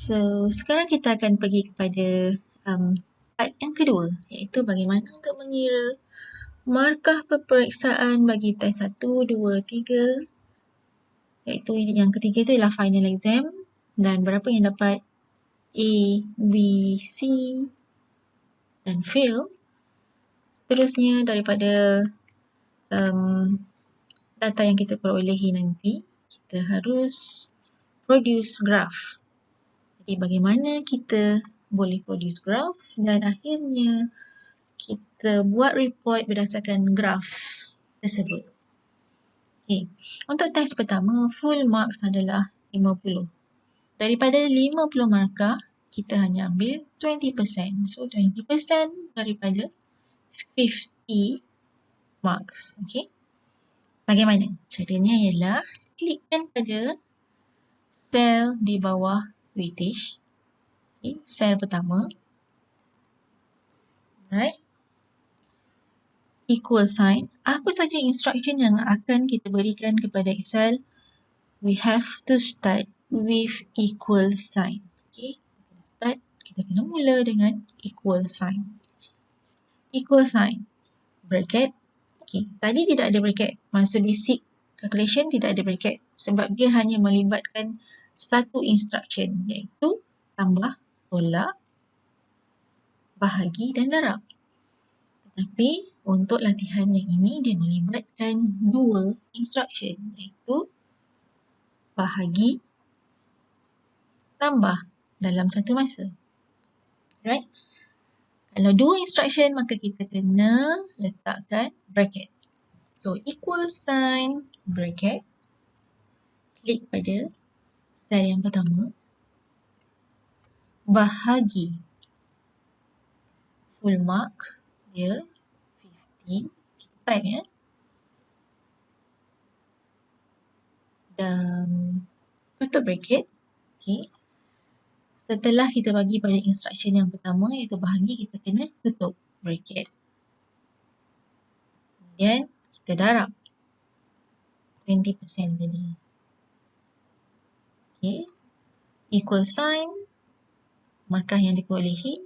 So, sekarang kita akan pergi kepada part yang kedua, iaitu bagaimana untuk mengira markah peperiksaan bagi test 1, 2, 3, iaitu yang ketiga itu ialah final exam, dan berapa yang dapat A, B, C dan fail. Seterusnya daripada data yang kita perolehi nanti, kita harus produce graph. Jadi bagaimana kita boleh produce graph, dan akhirnya kita buat report berdasarkan graph tersebut. Okay. Untuk test pertama, full marks adalah 50. Daripada 50 markah, kita hanya ambil 20%. So 20% daripada 50 marks. Okay. Bagaimana? Caranya ialah klikkan pada sel di bawah weightage. Okay. Sel pertama. Alright. Equal sign. Apa saja instruction yang akan kita berikan kepada Excel? We have to start with equal sign. Okay. Kita kena mula dengan equal sign. Equal sign. Bracket. Okay. Tadi tidak ada bracket. Masa basic calculation tidak ada bracket. Sebab dia hanya melibatkan satu instruction, iaitu tambah, tolak, bahagi dan darab. Tetapi untuk latihan yang ini dia melibatkan dua instruction, iaitu bahagi, tambah dalam satu masa. Right? Kalau dua instruction, maka kita kena letakkan bracket. So, equal sign, bracket. Klik pada sel yang pertama. Bahagi. Full mark dia 50. Type ya. Dan tutup bracket. Okay. Setelah kita bagi pada instruction yang pertama, iaitu bahagi, kita kena tutup bracket. Kemudian kita darab 20% tadi. Okay. Equal sign, markah yang diperolehi,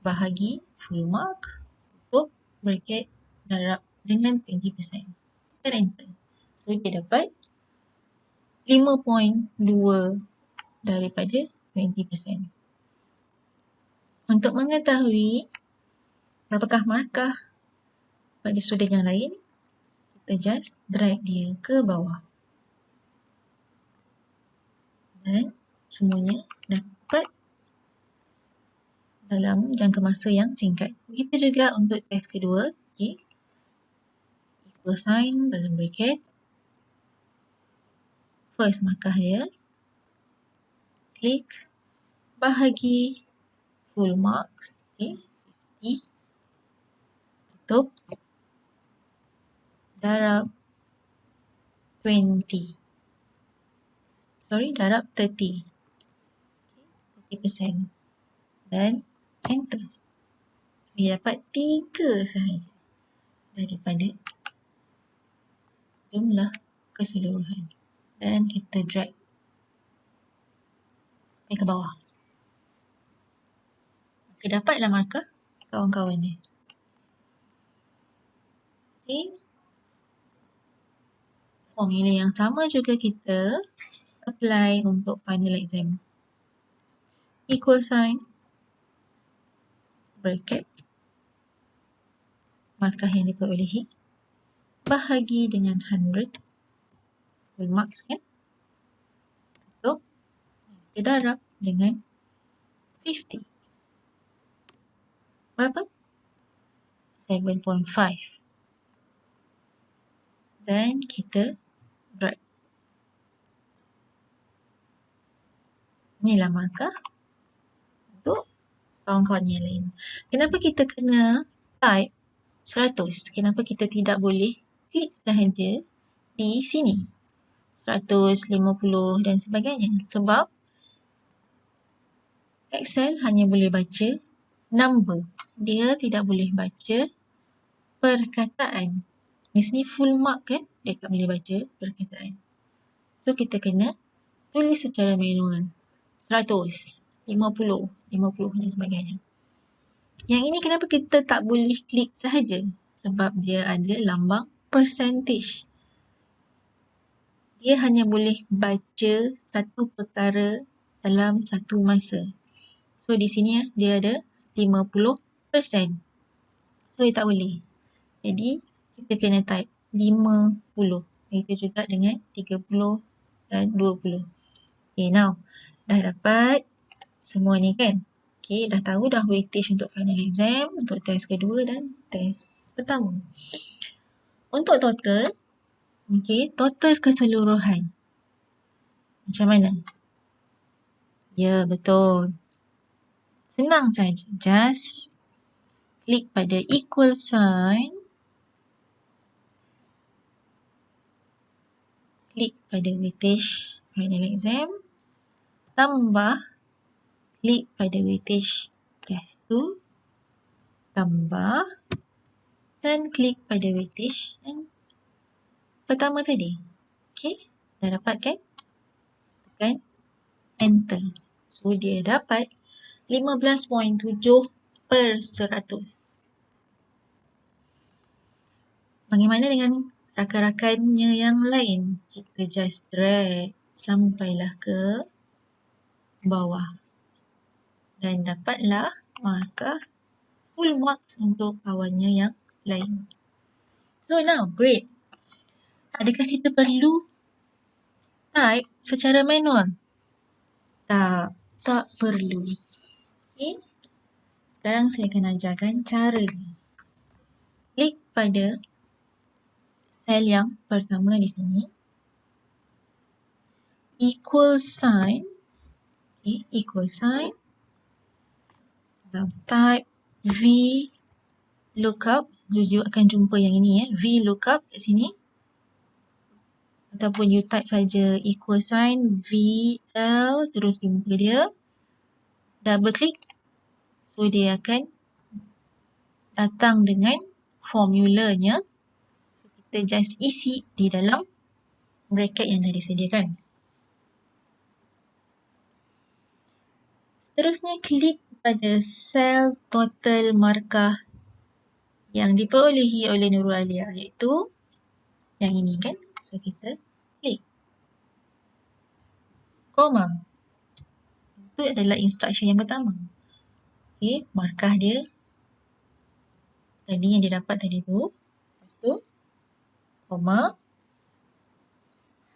bahagi, full mark, tutup bracket, darab dengan 20%. Kita enter. So, dia dapat 5.2 daripada 20%. Untuk mengetahui berapakah markah pada student yang lain, kita just drag dia ke bawah. Dan semuanya dapat dalam jangka masa yang singkat. Begitu juga untuk test kedua. Okay. Equal sign dalam bracket. First markah dia. Klik. Bahagi. Full marks. Okay. 50. Tutup. Darab 20. Darab 30. Okay. 30%. Dan enter. Dia dapat 3 sahaja daripada jumlah keseluruhan. Dan kita drag ke bawah. Maka dapatlah markah kawan-kawan ni. Okay. Formula yang sama juga kita apply untuk final exam. Equal sign, bracket, markah yang diperolehi, bahagi dengan 100, full marks kan, tutup, kita darab dengan 50. Berapa? 7.5. Dan kita drag. Inilah markah untuk kawan-kawan yang lain. Kenapa kita kena type 100? Kenapa kita tidak boleh klik sahaja di sini? 100, 50 dan sebagainya. Sebab Excel hanya boleh baca number. Dia tidak boleh baca perkataan. Di sini full mark kan? Dia tak boleh baca perkataan. So kita kena tulis secara manual. 100, 50 dan sebagainya. Yang ini kenapa kita tak boleh klik sahaja? Sebab dia ada lambang percentage. Dia hanya boleh baca satu perkara dalam satu masa. So di sini dia ada 50%. So dia tak boleh. Jadi kita kena type 50. Itu juga dengan 30 dan 20. Okay, now dah dapat semua ni kan? Okay, dah tahu dah weightage untuk final exam, untuk test kedua dan test pertama. Untuk total, okay, total keseluruhan. Macam mana? Ya, betul. Senang saja. Just klik pada equal sign. Klik pada weightage final exam. Tambah. Klik pada weightage test 2. Tambah. Dan klik pada weightage yang pertama tadi. Okay. Dah dapat kan? Tekan enter. So dia dapat 15.7 per 100. Bagaimana dengan rakan-rakannya yang lain? Kita just drag sampailah ke bawah. Dan dapatlah markah full marks untuk kawannya yang lain. So now, great. Adakah kita perlu type secara manual? Tak perlu. Okay. Sekarang saya akan ajarkan cara ni. Klik pada sel yang pertama di sini. Equal sign. Okay, equal sign. Dan type V lookup. You akan jumpa yang ini V lookup kat sini. Ataupun you type saja equal sign VL, terus jumpa dia. Double click. So dia akan datang dengan formulanya. So kita just isi di dalam bracket yang dah disediakan. Seterusnya klik pada sel total markah yang diperolehi oleh Nurul Alia, iaitu yang ini kan. So kita klik. Koma. Itu adalah instruction yang pertama. Okay, markah dia tadi yang dia dapat tadi tu. Lepas tu, koma.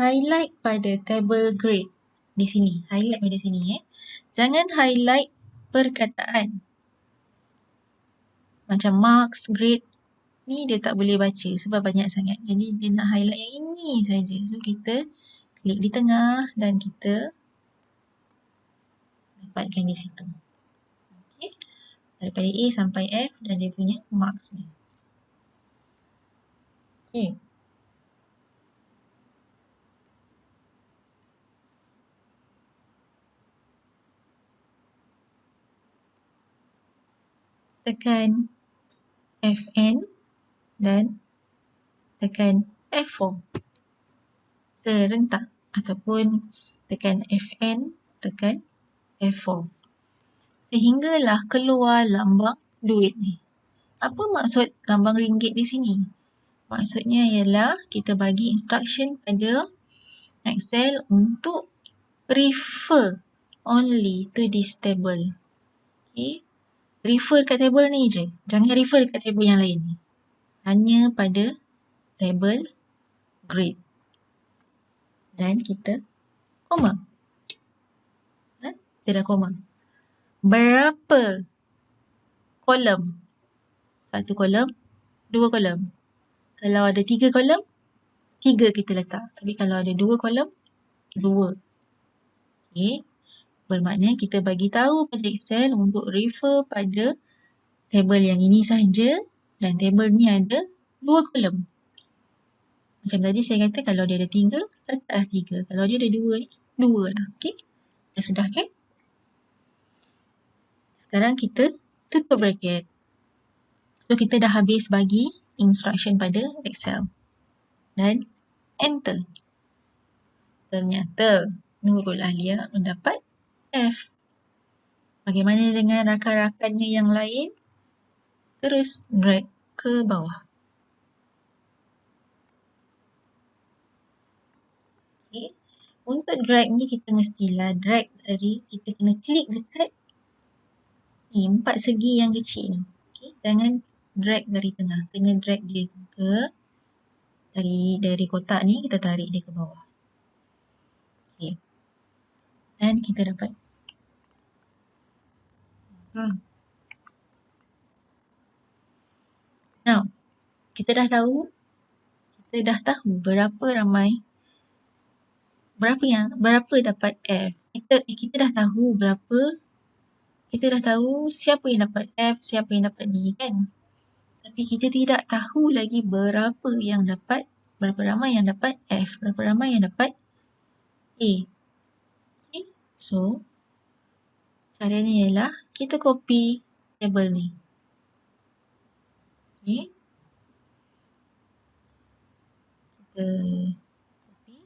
Highlight pada table grade di sini. Highlight pada sini. Jangan highlight perkataan. Macam marks, grade. Ni dia tak boleh baca sebab banyak sangat. Jadi dia nak highlight yang ini saja. So kita klik di tengah dan kita dapatkan di situ. Okay. Daripada A sampai F dan dia punya marks ni. Okay. Tekan Fn dan tekan F4 serentak ataupun tekan Fn, tekan F4 sehinggalah keluar lambang duit ni. Apa maksud lambang ringgit di sini? Maksudnya ialah kita bagi instruction pada Excel untuk refer only to this table. Okay. Refer kat table ni je. Jangan refer kat table yang lain ni. Hanya pada table grade. Dan kita koma. Kita dah koma. Berapa kolom? Satu kolom, dua kolom. Kalau ada 3 kolom, 3 kita letak. Tapi kalau ada 2 kolom, 2. Okay. Bermakna kita bagi tahu pada Excel untuk refer pada table yang ini sahaja dan table ni ada 2 kolom. Macam tadi saya kata kalau dia ada 3, letaklah 3. Kalau dia ada 2 ni, 2 lah. Okay. Dah sudah kan? Sekarang kita tutup bracket. So kita dah habis bagi instruction pada Excel. Dan enter. Ternyata Nurul Alia mendapat F. Bagaimana dengan rakan-rakannya yang lain? Terus drag ke bawah. Okay. Untuk drag ni kita mestilah drag dari, kita kena klik dekat ni, 4 segi yang kecil ni. Okay. Jangan drag dari tengah. Kena drag dia ke dari kotak ni, kita tarik dia ke bawah. Okay. Dan kita dapat. Now, kita dah tahu berapa ramai, berapa dapat F. Kita dah tahu siapa yang dapat F, siapa yang dapat D kan. Tapi kita tidak tahu lagi berapa ramai yang dapat F, berapa ramai yang dapat A. Okay. So, caranya ialah kita copy table ni. Okay. Kita copy,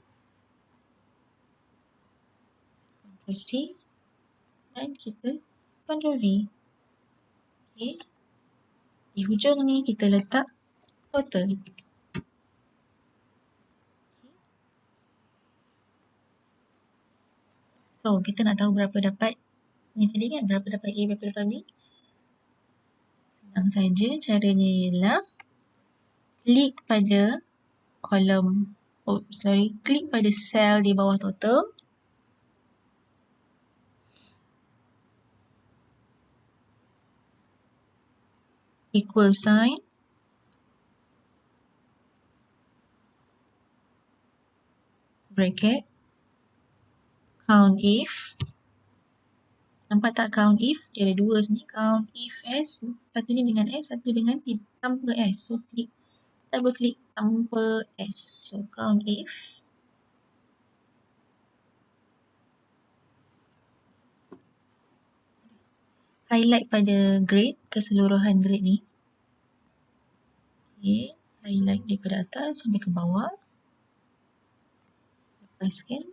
Ctrl C dan kita Ctrl V. Okay. Di hujung ni kita letak total. So, kita nak tahu berapa dapat ni tadi kan, berapa dapat A, berapa dapat B. Senang saja, caranya ialah klik pada klik pada sel di bawah total. Equal sign. Bracket. Count if. Nampak tak count if? Dia ada dua sini. Count if S. Satu ni dengan S, satu dengan tanpa S. So, double klik tanpa S. So, count if. Highlight pada grade, keseluruhan grade ni. Okay. Highlight daripada atas sampai ke bawah. Lepaskan.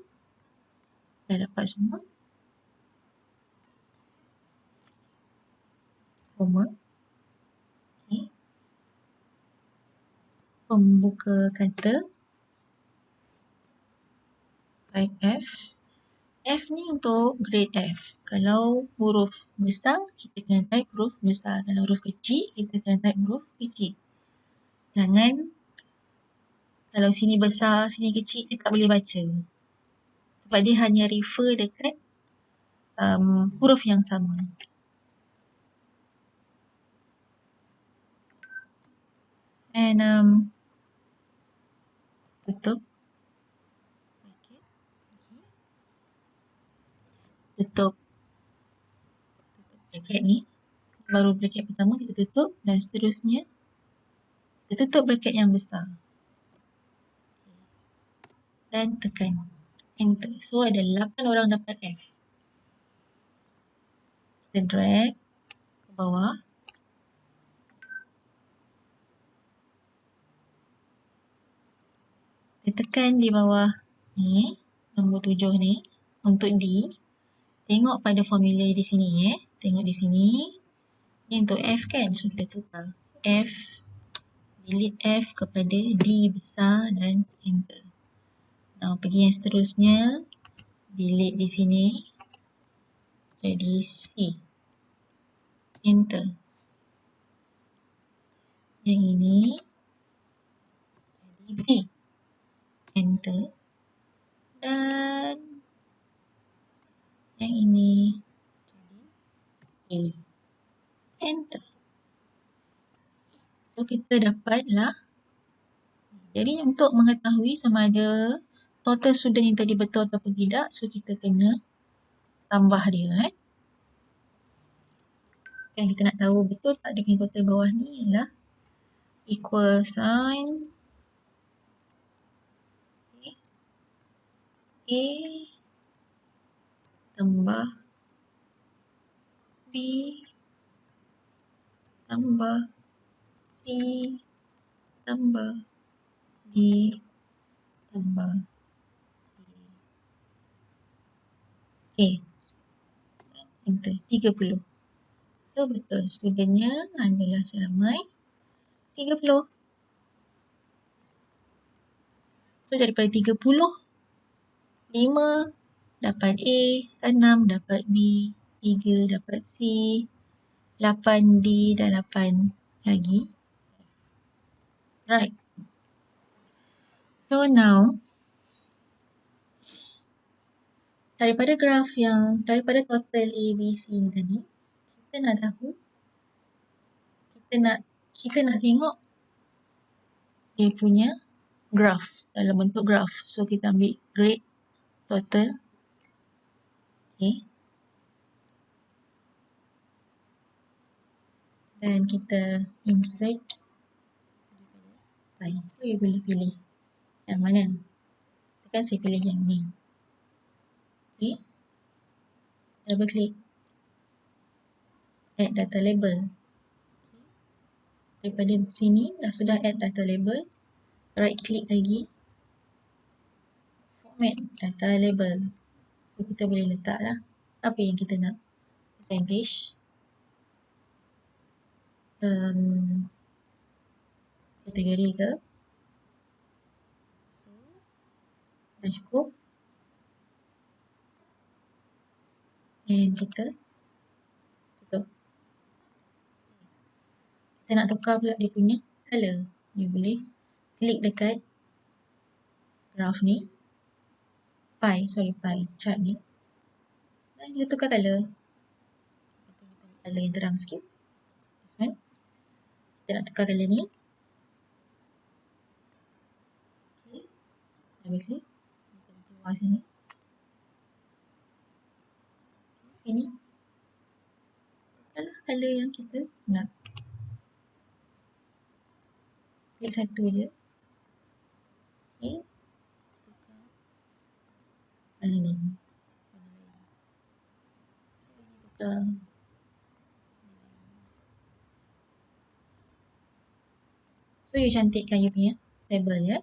Dah dapat semua. Koma. Okay. Pembuka kata. Type F. F ni untuk grade F. Kalau huruf besar, kita kena type huruf besar. Kalau huruf kecil, kita kena type huruf kecil. Jangan, kalau sini besar, sini kecil, dia tak boleh baca. Sebab dia hanya refer dekat huruf yang sama. And tutup. Tutup bracket ni. Baru bracket pertama kita tutup dan seterusnya kita tutup bracket yang besar. Dan tekan enter. So ada 8 orang dapat F. Kita drag ke bawah. Kita tekan di bawah ni, nombor 7 ni untuk D. Tengok pada formula di sini Tengok di sini. Ni untuk F kan. So kita tukar. F. Delete F kepada D besar dan enter. Now pergi yang seterusnya. Delete di sini. Jadi C. Enter. Yang ini. Jadi B. Enter. Dan yang ini. Jadi A. Enter. So kita dapatlah. Jadi untuk mengetahui sama ada total student yang tadi betul ataupun tidak, so kita kena tambah dia Kan kita nak tahu betul tak dia punya total bawah ni ialah equal sign A tambah B tambah C tambah D tambah E. Okay. enter, 30. So betul, studentnya adalah seramai 30. So daripada 30, 5 dapat A, 6 dapat B, 3 dapat C, 8 D dan 8 lagi. Right. So now, daripada graf daripada total A, B, C ni tadi, kita nak tahu, kita nak tengok dia punya graf, dalam bentuk graf. So kita ambil grade total. Okay. Dan kita insert. So you boleh pilih yang mana. Tekan saya pilih yang ni. Okay. Double click. Add data label. Daripada sini dah sudah add data label. Right click lagi. Format data label. So kita boleh letak lah apa yang kita nak. Percentage. Kategori ke. So dah cukup. And kita tutup. Kita nak tukar pula dia punya color. You boleh klik dekat graph ni. Pie chart ni. Dan kita tukar color. Color yang terang sikit. This one. Kita nak tukar color ni. Okay. Double click. Kita keluar sini. Sini. Tukarlah color yang kita nak. Klik satu je. Okay. Tukar. Mana ni? Tukar. So you cantikkan you punya table ya.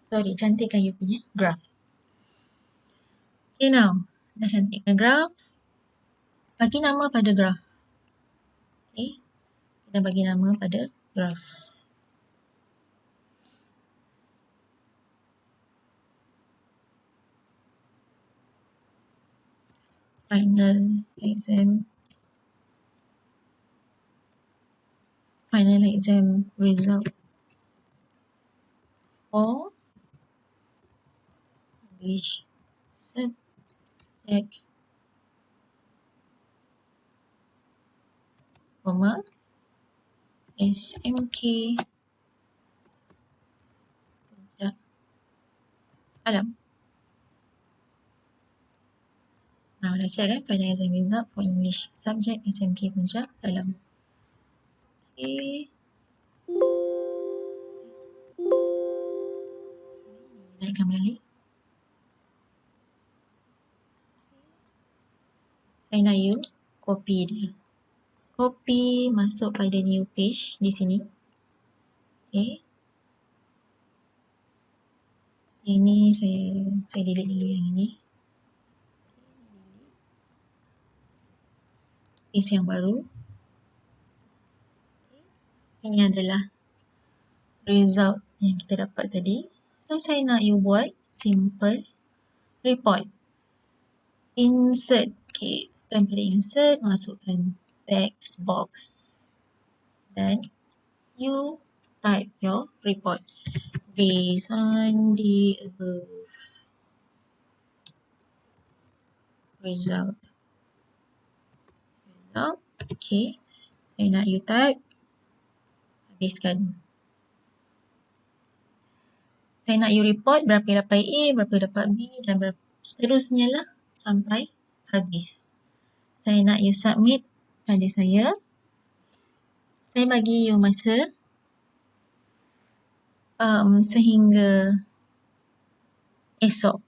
Cantikkan you punya graph. Okay now. Dah cantikkan graph. Bagi nama pada graph. Okay. Kita bagi nama pada graph. Final exam result for English subject, SMK Puncak Alam. Nah, dah siap kan? Final exam result for English subject SMK Puncak Alam. Okay. Naikkan balik. Saya nak you copy dia. Copy masuk pada new page di sini. Okay. Ini saya delete dulu yang ini. Page yang baru. Ini adalah result yang kita dapat tadi. So saya nak you buat simple report. Insert. Okay. Tekan pada insert, masukkan text box. Dan you type your report. Based on the above result. Okay. Saya nak you type. Habiskan. Saya nak you report berapa yang dapat A, berapa dapat B dan seterusnya lah sampai habis. Saya nak you submit pada saya. Saya bagi you masa sehingga esok.